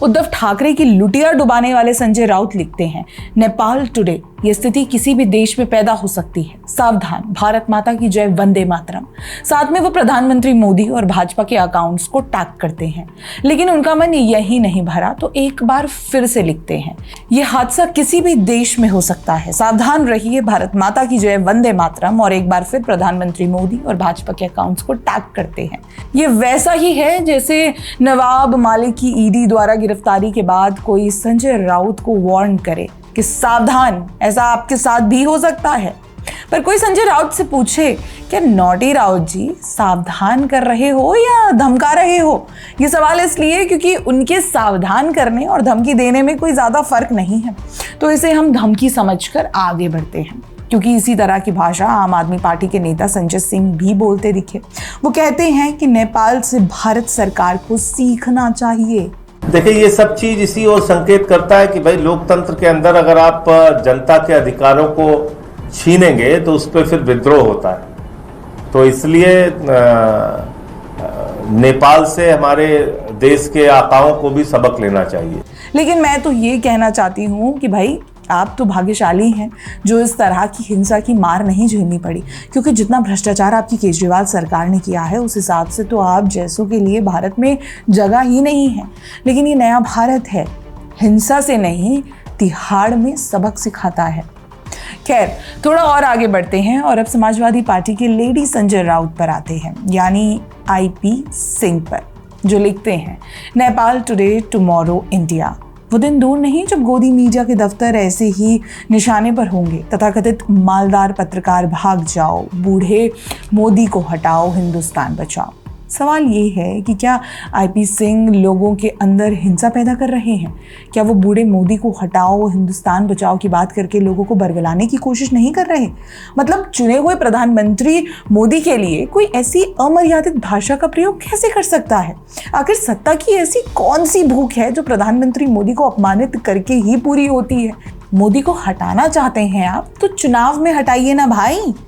उद्धव ठाकरे की लुटिया डुबाने वाले संजय राउत लिखते हैं, नेपाल टुडे, ये स्थिति किसी भी देश में पैदा हो सकती है, सावधान, भारत माता की जय, वंदे मातरम। साथ में वो प्रधानमंत्री मोदी और भाजपा के अकाउंट्स को टैग करते हैं, लेकिन उनका मन यही नहीं भरा तो एक बार फिर से लिखते हैं, ये हादसा किसी भी देश में हो सकता है, सावधान रहिए, भारत माता की जय, वंदे मातरम। और एक बार फिर प्रधानमंत्री मोदी और भाजपा के अकाउंट्स को टैग करते हैं। ये वैसा ही है जैसे नवाब मालिक की ईडी द्वारा गिरफ्तारी के बाद कोई संजय राउत को वार्न करे कि सावधान, ऐसा आपके साथ भी हो सकता है। पर कोई संजय राउत से पूछे, क्या नॉटी राउत जी सावधान कर रहे हो या धमका रहे हो? ये सवाल इसलिए क्योंकि उनके सावधान करने और धमकी देने में कोई ज़्यादा फर्क नहीं है, तो इसे हम धमकी समझकर आगे बढ़ते हैं। क्योंकि इसी तरह की भाषा आम आदमी पार्टी के नेता संजय सिंह भी बोलते दिखे। वो कहते हैं कि नेपाल से भारत सरकार को सीखना चाहिए। देखिए, ये सब चीज इसी ओर संकेत करता है कि भाई लोकतंत्र के अंदर अगर आप जनता के अधिकारों को छीनेंगे तो उस पर फिर विद्रोह होता है। तो इसलिए नेपाल से हमारे देश के आकाओं को भी सबक लेना चाहिए। लेकिन मैं तो ये कहना चाहती हूँ कि भाई आप तो भाग्यशाली हैं जो इस तरह की हिंसा की मार नहीं झेलनी पड़ी, क्योंकि जितना भ्रष्टाचार आपकी केजरीवाल सरकार ने किया है उस हिसाब से तो आप जैसों के लिए भारत में जगह ही नहीं है। लेकिन ये नया भारत है, हिंसा से नहीं तिहाड़ में सबक सिखाता है। खैर, थोड़ा और आगे बढ़ते हैं और अब समाजवादी पार्टी के लेडी संजय राउत पर आते हैं, यानी आईपी सिंह पर, जो लिखते हैं, नेपाल टुडे टुमारो इंडिया। वो दिन दूर नहीं जब गोदी मीडिया के दफ्तर ऐसे ही निशाने पर होंगे। तथाकथित मालदार पत्रकार भाग जाओ, बूढ़े मोदी को हटाओ, हिंदुस्तान बचाओ। सवाल ये है कि क्या आईपी सिंह लोगों के अंदर हिंसा पैदा कर रहे हैं? क्या वो बूढ़े मोदी को हटाओ, हिंदुस्तान बचाओ की बात करके लोगों को बरगलाने की कोशिश नहीं कर रहे? मतलब चुने हुए प्रधानमंत्री मोदी के लिए कोई ऐसी अमर्यादित भाषा का प्रयोग कैसे कर सकता है? आखिर सत्ता की ऐसी कौन सी भूख है जो प्रधानमंत्री मोदी को अपमानित करके ही पूरी होती है? मोदी को हटाना चाहते हैं आप तो चुनाव में हटाइए ना भाई।